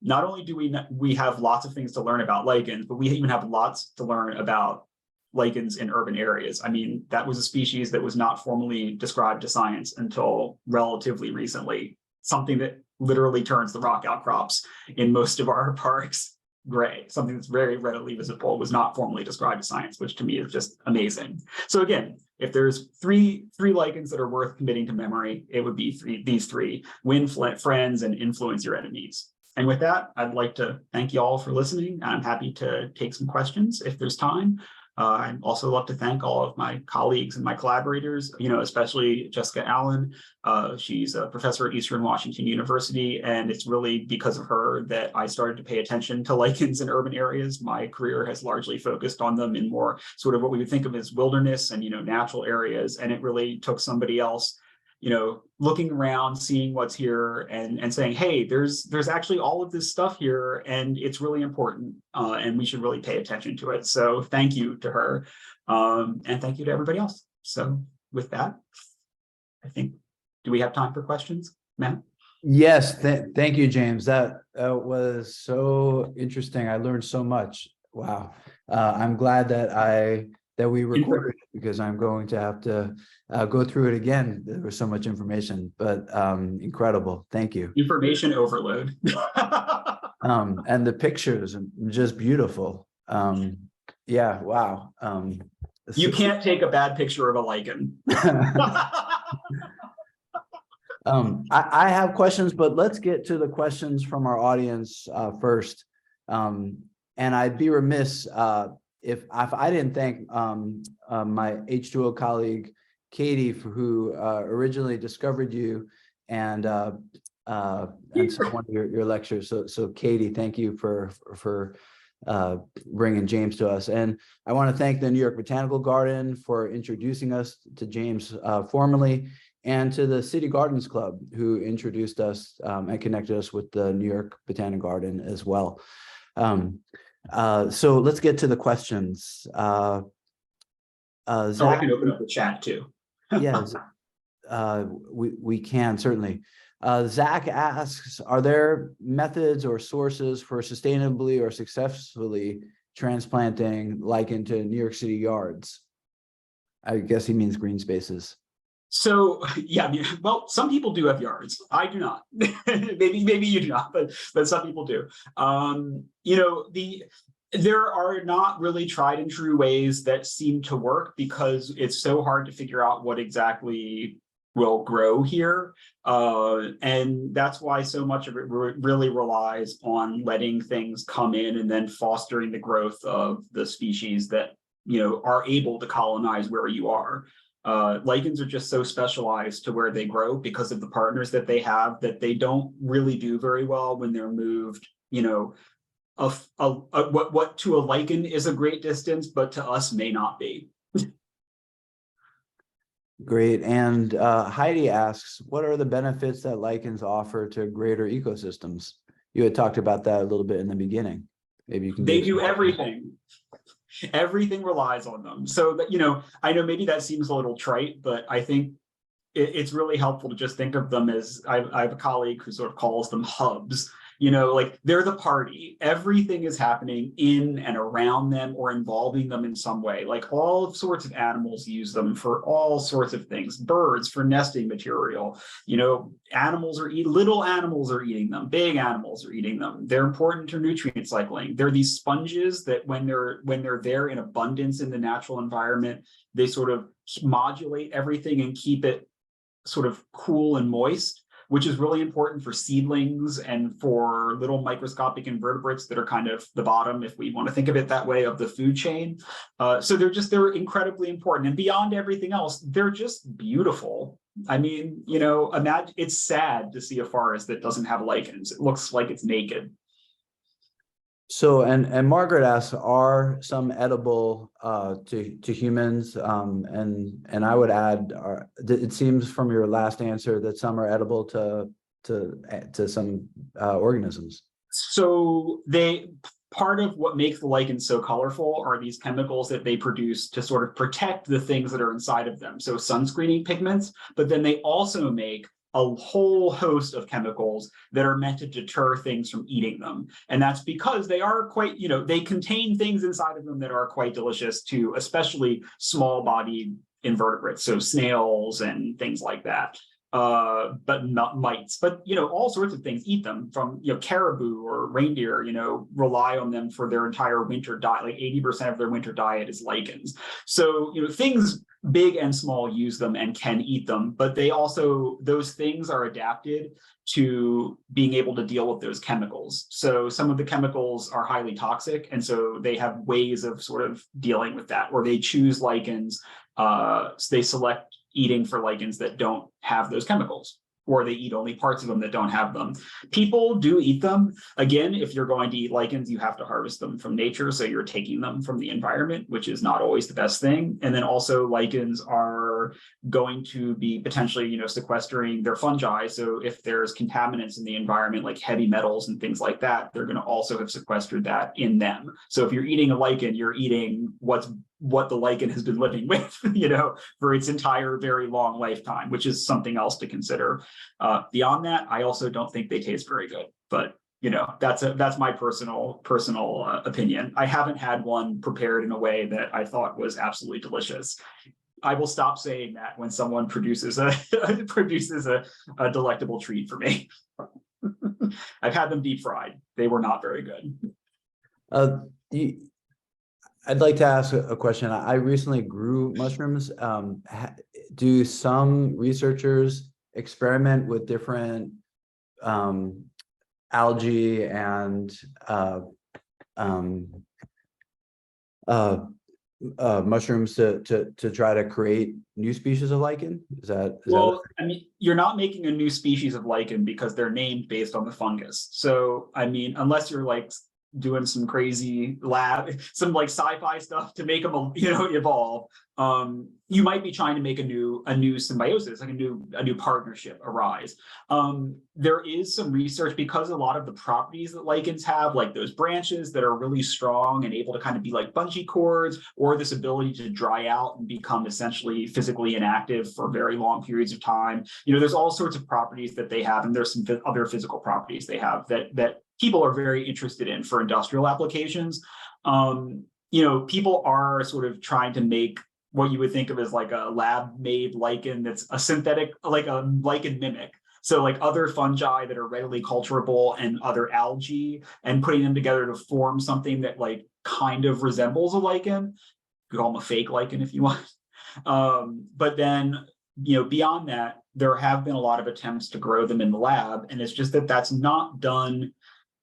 not only do we have lots of things to learn about lichens, but we even have lots to learn about lichens in urban areas. I mean, that was a species that was not formally described to science until relatively recently, something that literally turns the rock outcrops in most of our parks gray, something that's very readily visible, was not formally described to science, which to me is just amazing. So again, if there's three lichens that are worth committing to memory, it would be these three: win friends and influence your enemies. And with that, I'd like to thank you all for listening. I'm happy to take some questions if there's time. I'd also love to thank all of my colleagues and my collaborators, especially Jessica Allen. She's a professor at Eastern Washington University, and it's really because of her that I started to pay attention to lichens in urban areas. My career has largely focused on them in more sort of what we would think of as wilderness and, natural areas. And it really took somebody else looking around, seeing what's here and saying, hey, there's actually all of this stuff here, and it's really important, and we should really pay attention to it. So thank you to her, and thank you to everybody else. So with that, I think, do we have time for questions, Matt? Yes, thank you, James. That was so interesting. I learned so much. Wow. I'm glad that we recorded it, because I'm going to have to go through it again. There was so much information, but incredible. Thank you. Information overload. And the pictures are just beautiful. Yeah, wow. You can't take a bad picture of a lichen. I have questions, but let's get to the questions from our audience first. And I'd be remiss if I didn't thank my H2O colleague, Katie, who originally discovered you and some one of your lectures. So Katie, thank you for bringing James to us. And I want to thank the New York Botanical Garden for introducing us to James formally, and to the City Gardens Club, who introduced us and connected us with the New York Botanical Garden as well. So let's get to the questions. Zach, I can open up the chat too. Yes, we can certainly. Zach asks, are there methods or sources for sustainably or successfully transplanting lichen to New York City yards? I guess he means green spaces. So yeah, well, some people do have yards. I do not. maybe you do not, but some people do. There are not really tried and true ways that seem to work, because it's so hard to figure out what exactly will grow here. And that's why so much of it really relies on letting things come in and then fostering the growth of the species that, are able to colonize where you are. Lichens are just so specialized to where they grow because of the partners that they have, that they don't really do very well when they're moved, what to a lichen is a great distance, but to us may not be. Great. And Heidi asks, what are the benefits that lichens offer to greater ecosystems? You had talked about that a little bit in the beginning. Maybe you can. They do everything. Everything relies on them. So that, I know maybe that seems a little trite, but I think it's really helpful to just think of them as, I have a colleague who sort of calls them hubs. Like they're the party. Everything is happening in and around them or involving them in some way. Like all sorts of animals use them for all sorts of things. Birds for nesting material. Animals little animals are eating them. Big animals are eating them. They're important to nutrient cycling. They're these sponges that when they're there in abundance in the natural environment, they sort of modulate everything and keep it sort of cool and moist, which is really important for seedlings and for little microscopic invertebrates that are kind of the bottom, if we want to think of it that way, of the food chain. So they're incredibly important. And beyond everything else, they're just beautiful. I mean, you know, imagine, it's sad to see a forest that doesn't have lichens. It looks like it's naked. So, and Margaret asks, are some edible to humans? And I would add, it seems from your last answer that some are edible to some organisms. So part of what makes the lichens so colorful are these chemicals that they produce to sort of protect the things that are inside of them. So sunscreening pigments, but then they also make a whole host of chemicals that are meant to deter things from eating them. And that's because they are quite, you know, they contain things inside of them that are quite delicious to especially small bodied invertebrates, so snails and things like that. But not mites, but you know, all sorts of things eat them. From, you know, caribou or reindeer, you know, rely on them for their entire winter diet. Like 80% of their winter diet is lichens. So, you know, things big and small use them and can eat them, but they also, those things are adapted to being able to deal with those chemicals. So some of the chemicals are highly toxic, and so they have ways of sort of dealing with that, or they choose lichens. So they select eating for lichens that don't have those chemicals, or they eat only parts of them that don't have them. People do eat them. Again, if you're going to eat lichens, you have to harvest them from nature. So you're taking them from the environment, which is not always the best thing. And then also lichens are going to be potentially, you know, sequestering their fungi. So if there's contaminants in the environment, like heavy metals and things like that, they're going to also have sequestered that in them. So if you're eating a lichen, you're eating what the lichen has been living with, you know, for its entire very long lifetime, which is something else to consider. Beyond that, I also don't think they taste very good, but you know, that's my personal opinion. I haven't had one prepared in a way that I thought was absolutely delicious. I will stop saying that when someone produces a delectable treat for me. I've had them deep fried. They were not very good. I'd like to ask a question. I recently grew mushrooms. Do some researchers experiment with different algae and mushrooms to try to create new species of lichen? Is that I mean, you're not making a new species of lichen because they're named based on the fungus. So, I mean, unless you're like doing some crazy some like sci-fi stuff to make them, you know, evolve, you might be trying to make a new symbiosis, like a new partnership arise. There is some research, because a lot of the properties that lichens have, like those branches that are really strong and able to kind of be like bungee cords, or this ability to dry out and become essentially physically inactive for very long periods of time. You know, there's all sorts of properties that they have, and there's some other physical properties they have that people are very interested in for industrial applications. You know, people are sort of trying to make what you would think of as like a lab-made lichen that's a synthetic, like a lichen mimic. So like other fungi that are readily culturable and other algae, and putting them together to form something that like kind of resembles a lichen. You could call them a fake lichen if you want. But then, you know, beyond that, there have been a lot of attempts to grow them in the lab, and it's just that that's not done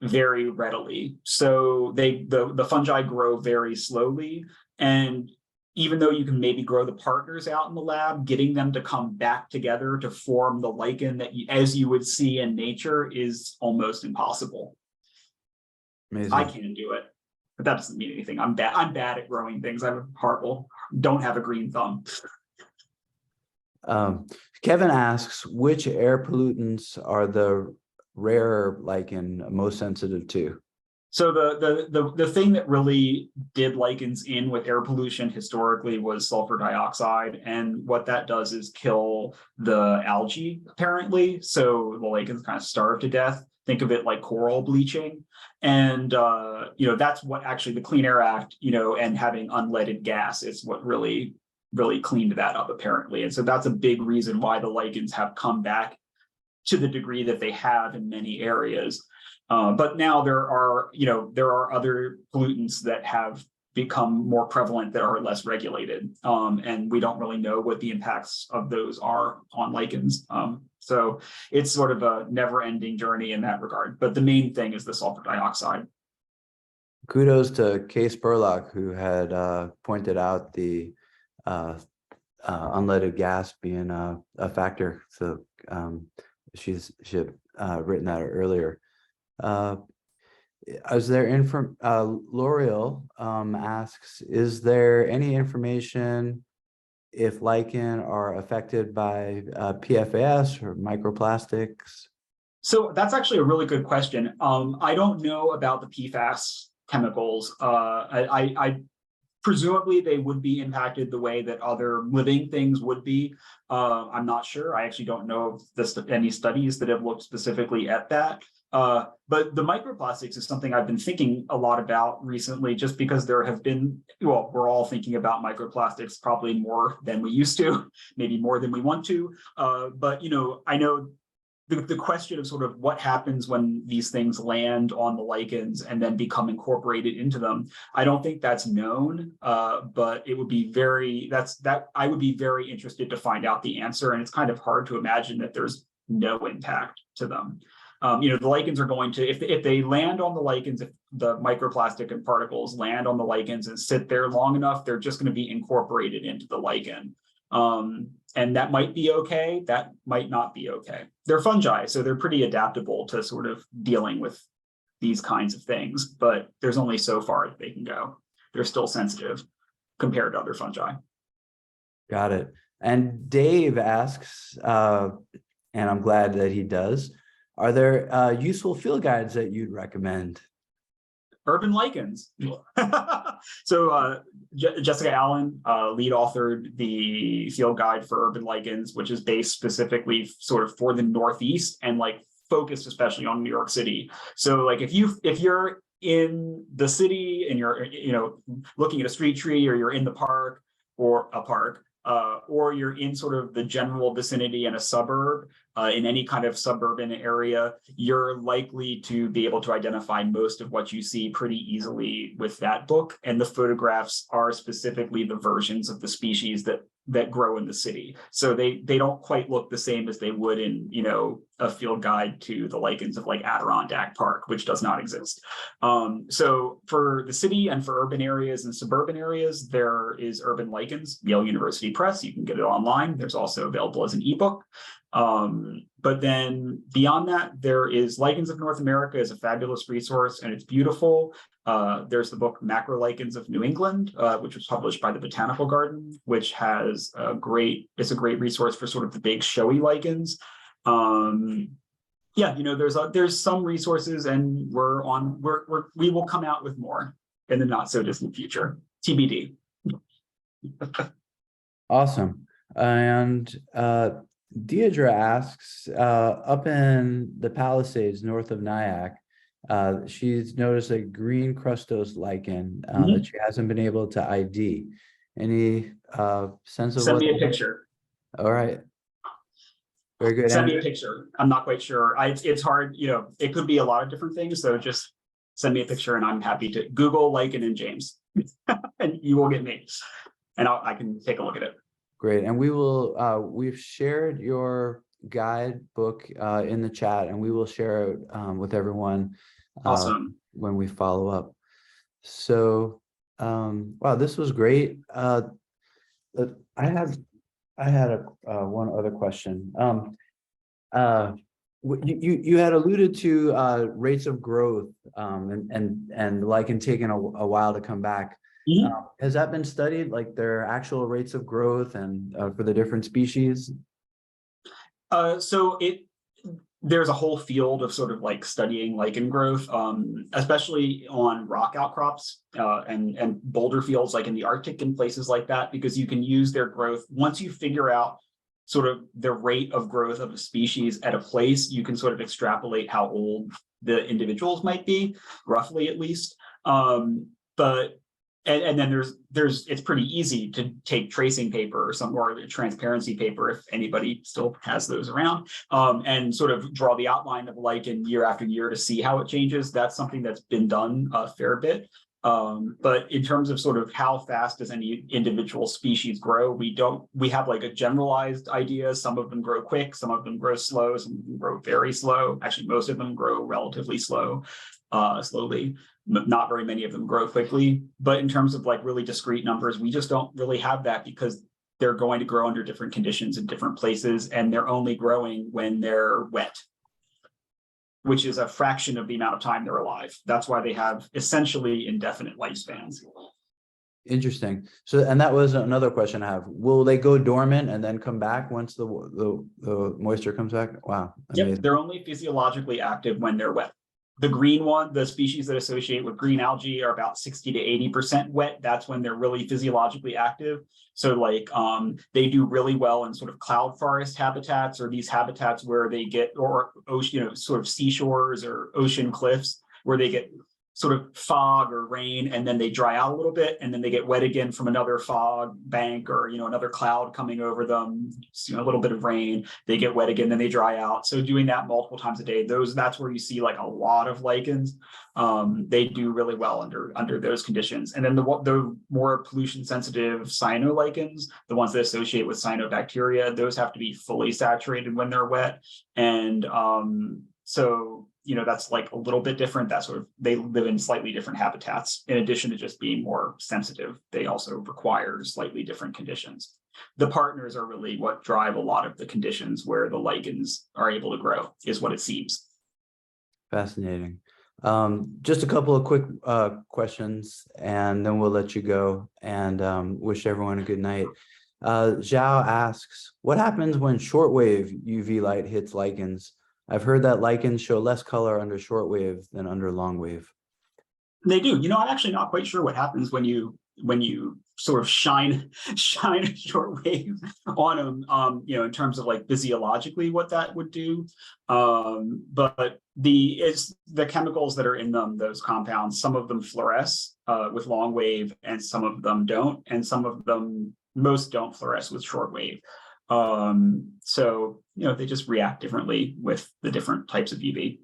very readily. So the fungi grow very slowly, and even though you can maybe grow the partners out in the lab, getting them to come back together to form the lichen that as you would see in nature is almost impossible. Amazing. I can't do it, but that doesn't mean anything. I'm bad at growing things. I'm horrible. Don't have a green thumb. Kevin asks, which air pollutants are the rare lichen most sensitive to? So the thing that really did lichens in with air pollution historically was sulfur dioxide, and what that does is kill the algae, apparently. So the lichens kind of starve to death. Think of it like coral bleaching, and you know, that's what actually the Clean Air Act, you know, and having unleaded gas is what really cleaned that up, apparently. And so that's a big reason why the lichens have come back to the degree that they have in many areas. But now there are other pollutants that have become more prevalent that are less regulated. And we don't really know what the impacts of those are on lichens. So it's sort of a never-ending journey in that regard. But the main thing is the sulfur dioxide. Kudos to Kay Spurlock, who had pointed out the unleaded gas being a factor. So she had written that earlier. Is there L'Oreal asks, is there any information if lichen are affected by PFAS or microplastics? So that's actually a really good question. I don't know about the PFAS chemicals. I presumably they would be impacted the way that other living things would be. I'm not sure. I actually don't know if any studies that have looked specifically at that. But the microplastics is something I've been thinking a lot about recently, just because there have been, well, we're all thinking about microplastics probably more than we used to, maybe more than we want to. But, I know the question of sort of what happens when these things land on the lichens and then become incorporated into them. I don't think that's known, but it would be I would be very interested to find out the answer. And it's kind of hard to imagine that there's no impact to them. The lichens are going to, if they land on the lichens, if the microplastic and particles land on the lichens and sit there long enough, they're just going to be incorporated into the lichen. And that might be okay, that might not be okay. They're fungi, so they're pretty adaptable to sort of dealing with these kinds of things, but there's only so far that they can go. They're still sensitive compared to other fungi. Got it. And Dave asks, and I'm glad that he does, are there useful field guides that you'd recommend? Urban lichens. So Jessica Allen lead authored the field guide for urban lichens, which is based specifically sort of for the Northeast and like focused especially on New York City. So like if you're in the city and you're looking at a street tree, or you're in the park or a park, or you're in sort of the general vicinity in a suburb, in any kind of suburban area, you're likely to be able to identify most of what you see pretty easily with that book. And the photographs are specifically the versions of the species that grow in the city. So they don't quite look the same as they would in, a field guide to the lichens of like Adirondack Park, which does not exist. So for the city and for urban areas and suburban areas, there is Urban Lichens, Yale University Press. You can get it online. There's also available as an ebook. But then beyond that, there is Lichens of North America is a fabulous resource, and it's beautiful. There's the book Macrolichens of New England, which was published by the Botanical Garden, which has it's a great resource for sort of the big showy lichens. There's some resources, and we will come out with more in the not so distant future. TBD. Awesome. And Deidre asks, up in the Palisades north of Nyack, she's noticed a green crustose lichen that she hasn't been able to ID. Any sense of Send me a picture. All right. Very good. Send me a picture. I'm not quite sure. It's hard, it could be a lot of different things. So just send me a picture and I'm happy to Google lichen and James and you will get me and I can take a look at it. Great. And we will, we've shared your guide book in the chat, and we will share it with everyone Awesome. when we follow up. So, wow, this was great. I had one other question. You had alluded to rates of growth and lichen taking a while to come back. Has that been studied, like their actual rates of growth and for the different species? So there's a whole field of sort of like studying lichen growth, especially on rock outcrops and boulder fields like in the Arctic and places like that, because you can use their growth. Once you figure out sort of the rate of growth of a species at a place, you can sort of extrapolate how old the individuals might be, roughly at least. And then there's it's pretty easy to take tracing paper or some more transparency paper, if anybody still has those around, and sort of draw the outline of lichen year after year to see how it changes. That's something that's been done a fair bit. But in terms of sort of how fast does any individual species grow, we have like a generalized idea. Some of them grow quick, some of them grow slow, some of them grow very slow. Actually, most of them grow relatively slowly. Not very many of them grow quickly. But in terms of like really discrete numbers, we just don't really have that, because they're going to grow under different conditions in different places, and they're only growing when they're wet, which is a fraction of the amount of time they're alive. That's why they have essentially indefinite lifespans. Interesting. So, and that was another question I have. Will they go dormant and then come back once the moisture comes back? Wow. Amazing. Yep, they're only physiologically active when they're wet. The green one, the species that associate with green algae are about 60 to 80% wet. That's when they're really physiologically active. So like they do really well in sort of cloud forest habitats, or these habitats where they get, or ocean, sort of seashores or ocean cliffs where they get sort of fog or rain, and then they dry out a little bit, and then they get wet again from another fog bank, or another cloud coming over them, a little bit of rain, they get wet again, then they dry out. So doing that multiple times a day, that's where you see like a lot of lichens. They do really well under those conditions. And then the more pollution sensitive cyanolichens, the ones that associate with cyanobacteria, those have to be fully saturated when they're wet. And so that's like a little bit different. That's sort of, they live in slightly different habitats. In addition to just being more sensitive, they also require slightly different conditions. The partners are really what drive a lot of the conditions where the lichens are able to grow, is what it seems. Fascinating. Just a couple of quick questions, and then we'll let you go, and wish everyone a good night. Zhao asks, what happens when shortwave UV light hits lichens? I've heard that lichens show less color under shortwave than under longwave. They do. I'm actually not quite sure what happens when you sort of shine a shortwave on them, in terms of like physiologically what that would do. But the chemicals that are in them, those compounds, some of them fluoresce with longwave, and some of them don't, and most don't fluoresce with shortwave. So they just react differently with the different types of UV,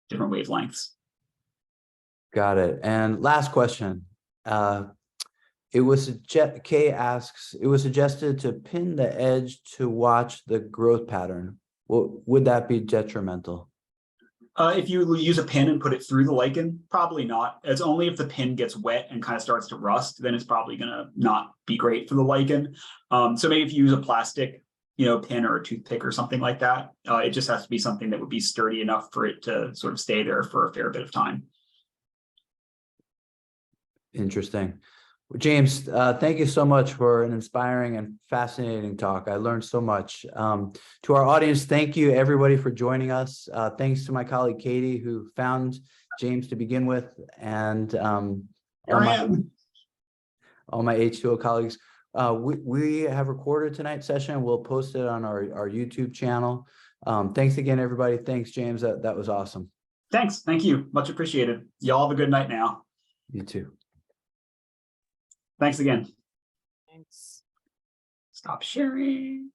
different wavelengths. Got it. And last question. Kay asks, it was suggested to pin the edge to watch the growth pattern. Would that be detrimental? If you use a pin and put it through the lichen, probably not. It's only if the pin gets wet and kind of starts to rust, then it's probably going to not be great for the lichen. So maybe if you use a plastic, pin or a toothpick or something like that, it just has to be something that would be sturdy enough for it to sort of stay there for a fair bit of time. Interesting. James, thank you so much for an inspiring and fascinating talk. I learned so much. To our audience, thank you everybody for joining us. Thanks to my colleague Katie, who found James to begin with, and all my H2O colleagues. We have recorded tonight's session. We'll post it on our YouTube channel. Thanks again, everybody. Thanks, James. That was awesome. Thanks. Thank you. Much appreciated. Y'all have a good night now. You too. Thanks again. Thanks. Stop sharing.